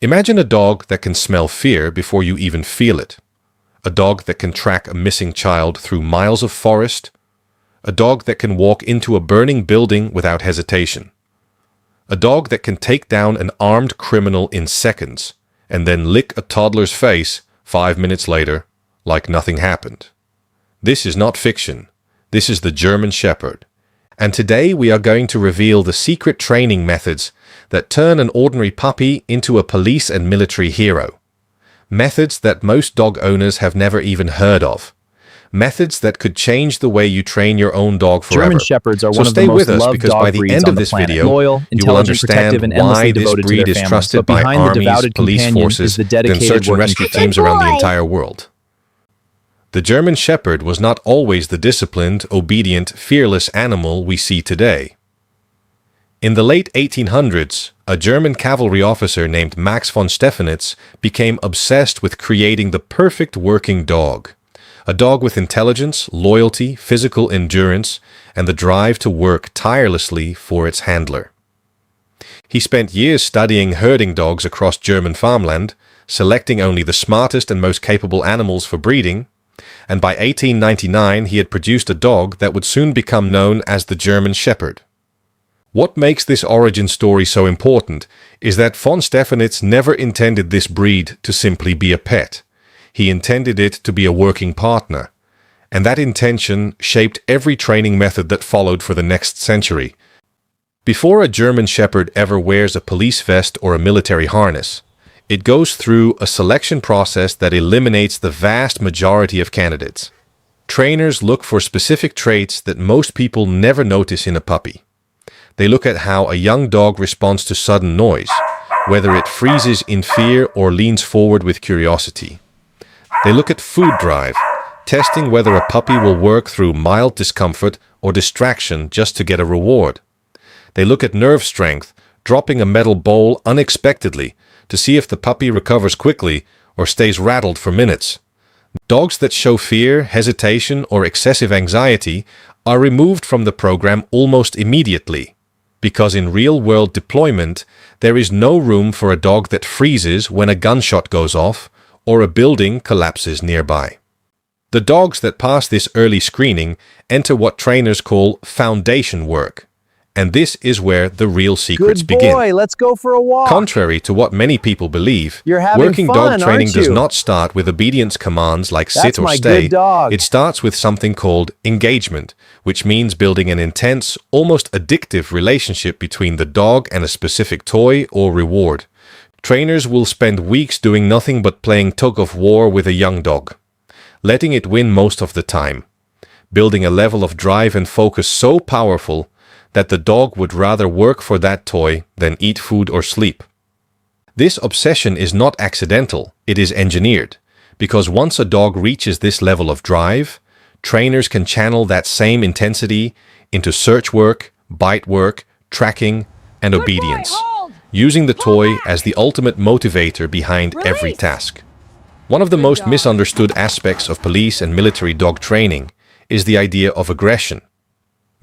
Imagine a dog that can smell fear before you even feel it. A dog that can track a missing child through miles of forest. A dog that can walk into a burning building without hesitation. A dog that can take down an armed criminal in seconds and then lick a toddler's face 5 minutes later like nothing happened. This is not fiction. This is the German Shepherd. And today we are going to reveal the secret training methods that turn an ordinary puppy into a police and military hero. Methods that most dog owners have never even heard of. Methods that could change the way you train your own dog forever. German Shepherds are So one of stay the most with us loved because dog by the breeds end on of the this planet. video, Loyal, you will intelligent, protective, understand and endlessly why this devoted to breed their is families. trusted But by behind the armies, devoted police companion forces, is the and dedicated search and working rescue puppy. teams around the entire world. The German Shepherd was not always the disciplined, obedient, fearless animal we see today. In the late 1800s, a German cavalry officer named Max von Stephanitz became obsessed with creating the perfect working dog. A dog with intelligence, loyalty, physical endurance, and the drive to work tirelessly for its handler. He spent years studying herding dogs across German farmland, selecting only the smartest and most capable animals for breeding, and by 1899 he had produced a dog that would soon become known as the German Shepherd. What makes this origin story so important is that von Stephanitz never intended this breed to simply be a pet. He intended it to be a working partner, and that intention shaped every training method that followed for the next century. Before a German Shepherd ever wears a police vest or a military harness, it goes through a selection process that eliminates the vast majority of candidates. Trainers look for specific traits that most people never notice in a puppy. They look at how a young dog responds to sudden noise, whether it freezes in fear or leans forward with curiosity. They look at food drive, testing whether a puppy will work through mild discomfort or distraction just to get a reward. They look at nerve strength, dropping a metal bowl unexpectedly to see if the puppy recovers quickly or stays rattled for minutes. Dogs that show fear, hesitation, or excessive anxiety are removed from the program almost immediately, because in real-world deployment, there is no room for a dog that freezes when a gunshot goes off or a building collapses nearby. The dogs that pass this early screening enter what trainers call foundation work, and this is where the real secrets begin. Good boy, let's go for a walk. Contrary to what many people believe, You're having working fun, dog training aren't does you? not start with obedience commands like That's sit or my stay. good dog. It starts with something called engagement, which means building an intense, almost addictive relationship between the dog and a specific toy or reward. Trainers will spend weeks doing nothing but playing tug-of-war with a young dog, letting it win most of the time, building a level of drive and focus so powerful that the dog would rather work for that toy than eat food or sleep. This obsession is not accidental, it is engineered, because once a dog reaches this level of drive, trainers can channel that same intensity into search work, bite work, tracking, and obedience, using the toy as the ultimate motivator behind every task. One of the most misunderstood aspects of police and military dog training is the idea of aggression.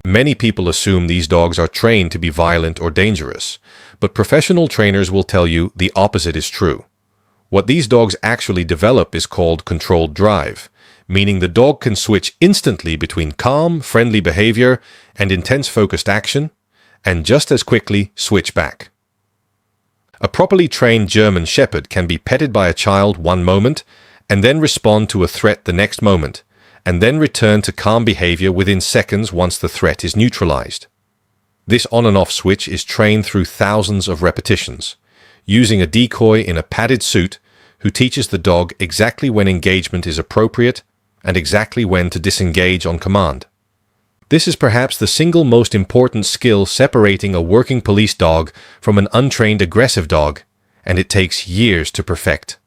Many people assume these dogs are trained to be violent or dangerous, but professional trainers will tell you the opposite is true. What these dogs actually develop is called controlled drive, meaning the dog can switch instantly between calm, friendly behavior and intense focused action, and just as quickly switch back. A properly trained German Shepherd can be petted by a child one moment and then respond to a threat the next moment, and then return to calm behavior within seconds once the threat is neutralized. This on and off switch is trained through thousands of repetitions, using a decoy in a padded suit who teaches the dog exactly when engagement is appropriate and exactly when to disengage on command. This is perhaps the single most important skill separating a working police dog from an untrained aggressive dog, and it takes years to perfect.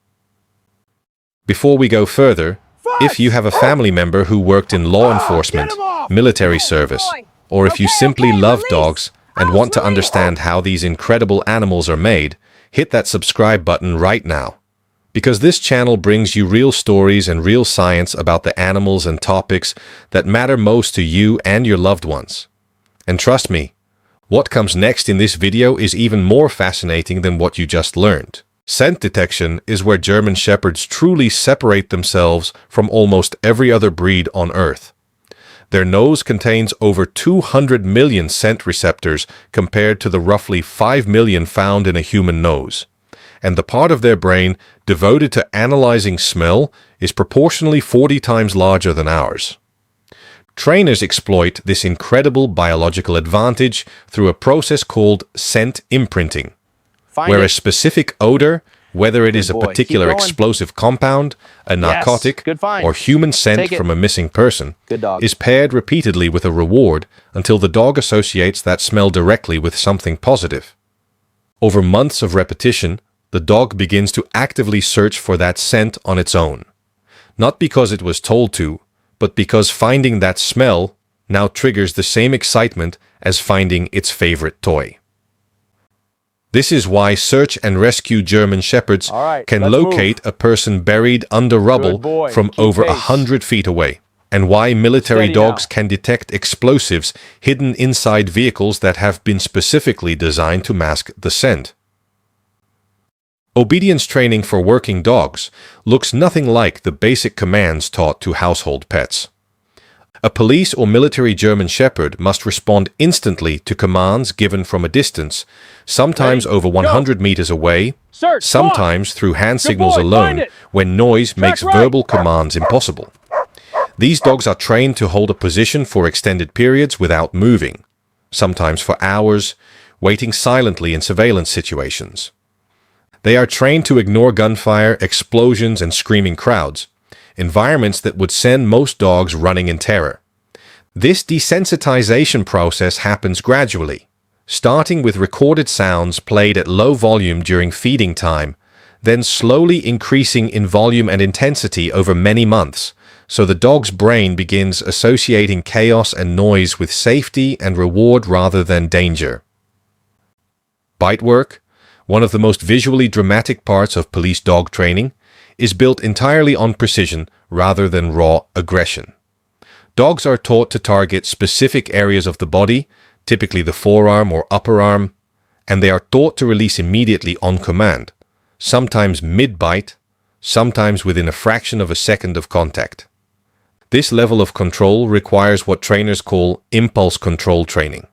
Before we go further, if you have a family member who worked in law enforcement, military service, or if you simply love dogs and want to understand how these incredible animals are made, hit that subscribe button right now. Because this channel brings you real stories and real science about the animals and topics that matter most to you and your loved ones. And trust me, what comes next in this video is even more fascinating than what you just learned. Scent detection is where German Shepherds truly separate themselves from almost every other breed on Earth. Their nose contains over 200 million scent receptors compared to the roughly 5 million found in a human nose. And the part of their brain devoted to analyzing smell is proportionally 40 times larger than ours. Trainers exploit this incredible biological advantage through a process called scent imprinting, where a specific odor, whether it is a boy. particular Keep going. explosive compound, a narcotic, Good find. or human scent Take it. from a missing person, Good dog. is paired repeatedly with a reward until the dog associates that smell directly with something positive. Over months of repetition, the dog begins to actively search for that scent on its own. Not because it was told to, but because finding that smell now triggers the same excitement as finding its favorite toy. This is why search and rescue German Shepherds All right, can let's locate a person buried under rubble boy. from Keep over pace. 100 feet away, and why military Steady dogs now. can detect explosives hidden inside vehicles that have been specifically designed to mask the scent. Obedience training for working dogs looks nothing like the basic commands taught to household pets. A police or military German Shepherd must respond instantly to commands given from a distance, sometimes over 100 meters away, Search. sometimes through hand signals boy, find alone, it. when noise makes right. verbal commands impossible. These dogs are trained to hold a position for extended periods without moving, sometimes for hours, waiting silently in surveillance situations. They are trained to ignore gunfire, explosions, and screaming crowds, environments that would send most dogs running in terror. This desensitization process happens gradually, starting with recorded sounds played at low volume during feeding time, then slowly increasing in volume and intensity over many months, so the dog's brain begins associating chaos and noise with safety and reward rather than danger. Bite work, one of the most visually dramatic parts of police dog training, is built entirely on precision rather than raw aggression. Dogs are taught to target specific areas of the body, typically the forearm or upper arm, and they are taught to release immediately on command, sometimes mid-bite, sometimes within a fraction of a second of contact. This level of control requires what trainers call impulse control training,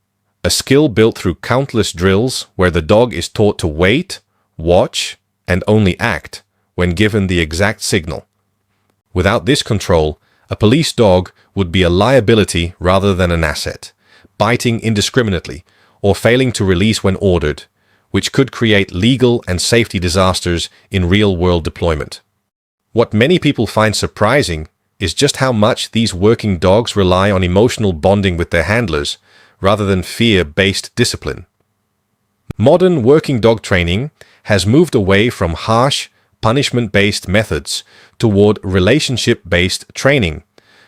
a skill built through countless drills where the dog is taught to wait, watch, and only act when given the exact signal. Without this control, a police dog would be a liability rather than an asset, biting indiscriminately or failing to release when ordered, which could create legal and safety disasters in real-world deployment. What many people find surprising is just how much these working dogs rely on emotional bonding with their handlers rather than fear-based discipline. Modern working dog training has moved away from harsh, punishment-based methods toward relationship-based training,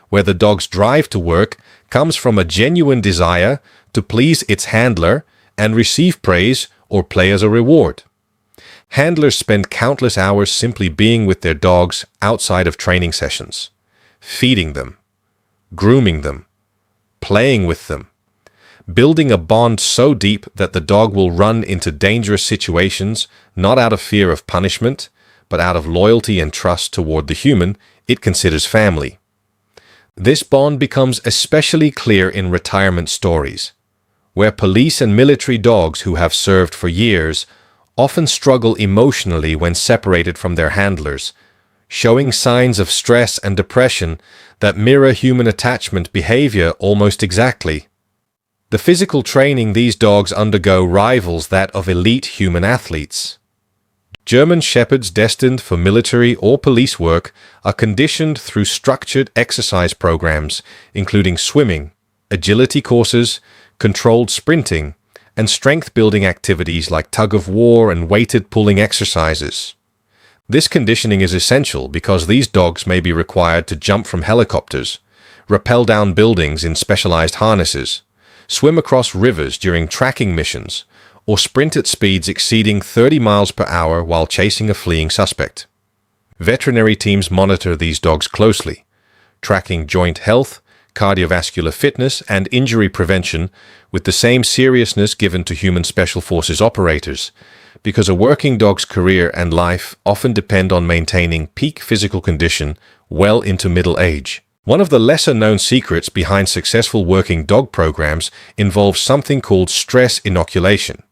where the dog's drive to work comes from a genuine desire to please its handler and receive praise or play as a reward. Handlers spend countless hours simply being with their dogs outside of training sessions, feeding them, grooming them, playing with them, building a bond so deep that the dog will run into dangerous situations not out of fear of punishment, but out of loyalty and trust toward the human it considers family. This bond becomes especially clear in retirement stories, where police and military dogs who have served for years often struggle emotionally when separated from their handlers, showing signs of stress and depression that mirror human attachment behavior almost exactly. The physical training these dogs undergo rivals that of elite human athletes. German Shepherds destined for military or police work are conditioned through structured exercise programs, including swimming, agility courses, controlled sprinting, and strength-building activities like tug-of-war and weighted pulling exercises. This conditioning is essential because these dogs may be required to jump from helicopters, rappel down buildings in specialized harnesses, swim across rivers during tracking missions, or sprint at speeds exceeding 30 miles per hour while chasing a fleeing suspect. Veterinary teams monitor these dogs closely, tracking joint health, cardiovascular fitness, and injury prevention with the same seriousness given to human special forces operators, because a working dog's career and life often depend on maintaining peak physical condition well into middle age. One of the lesser-known secrets behind successful working dog programs involves something called stress inoculation.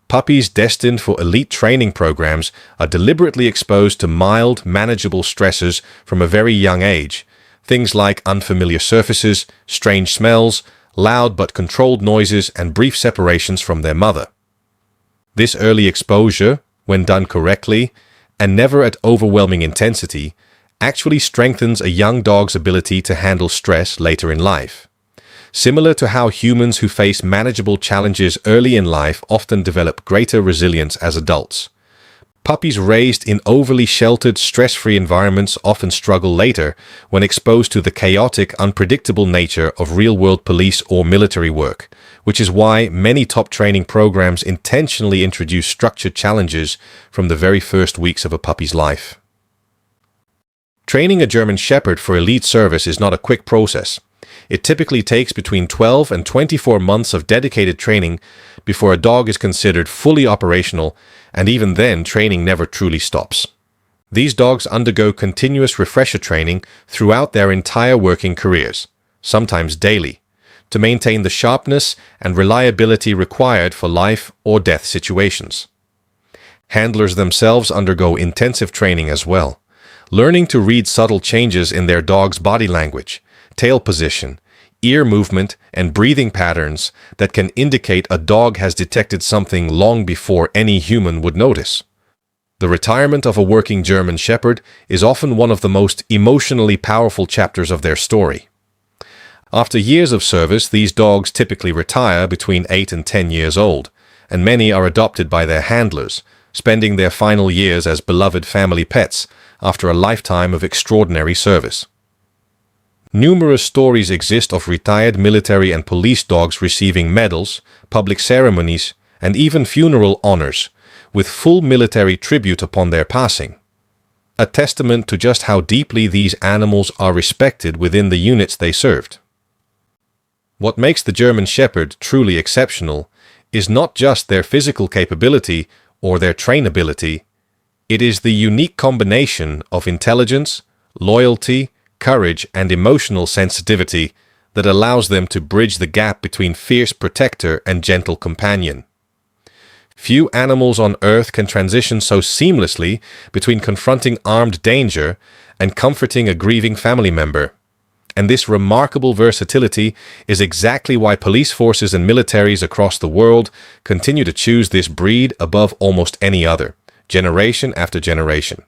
Puppies destined for elite training programs are deliberately exposed to mild, manageable stressors from a very young age. Things like unfamiliar surfaces, strange smells, loud but controlled noises, and brief separations from their mother. This early exposure, when done correctly, and never at overwhelming intensity, actually strengthens a young dog's ability to handle stress later in life. Similar to how humans who face manageable challenges early in life often develop greater resilience as adults. Puppies raised in overly sheltered, stress-free environments often struggle later when exposed to the chaotic, unpredictable nature of real-world police or military work, which is why many top training programs intentionally introduce structured challenges from the very first weeks of a puppy's life. Training a German Shepherd for elite service is not a quick process. It typically takes between 12 and 24 months of dedicated training before a dog is considered fully operational, and even then, training never truly stops. These dogs undergo continuous refresher training throughout their entire working careers, sometimes daily, to maintain the sharpness and reliability required for life or death situations. Handlers themselves undergo intensive training as well, learning to read subtle changes in their dog's body language, tail position, ear movement, and breathing patterns that can indicate a dog has detected something long before any human would notice. The retirement of a working German Shepherd is often one of the most emotionally powerful chapters of their story. After years of service, these dogs typically retire between 8 and 10 years old, and many are adopted by their handlers, spending their final years as beloved family pets after a lifetime of extraordinary service. Numerous stories exist of retired military and police dogs receiving medals, public ceremonies, and even funeral honors, with full military tribute upon their passing. A testament to just how deeply these animals are respected within the units they served. What makes the German Shepherd truly exceptional is not just their physical capability or their trainability. It is the unique combination of intelligence, loyalty, courage, and emotional sensitivity that allows them to bridge the gap between fierce protector and gentle companion. Few animals on Earth can transition so seamlessly between confronting armed danger and comforting a grieving family member. And this remarkable versatility is exactly why police forces and militaries across the world continue to choose this breed above almost any other, generation after generation.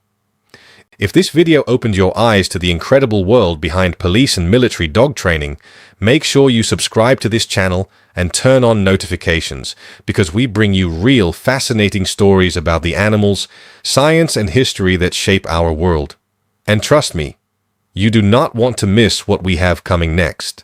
If this video opened your eyes to the incredible world behind police and military dog training, make sure you subscribe to this channel and turn on notifications, because we bring you real, fascinating stories about the animals, science, and history that shape our world. And trust me, you do not want to miss what we have coming next.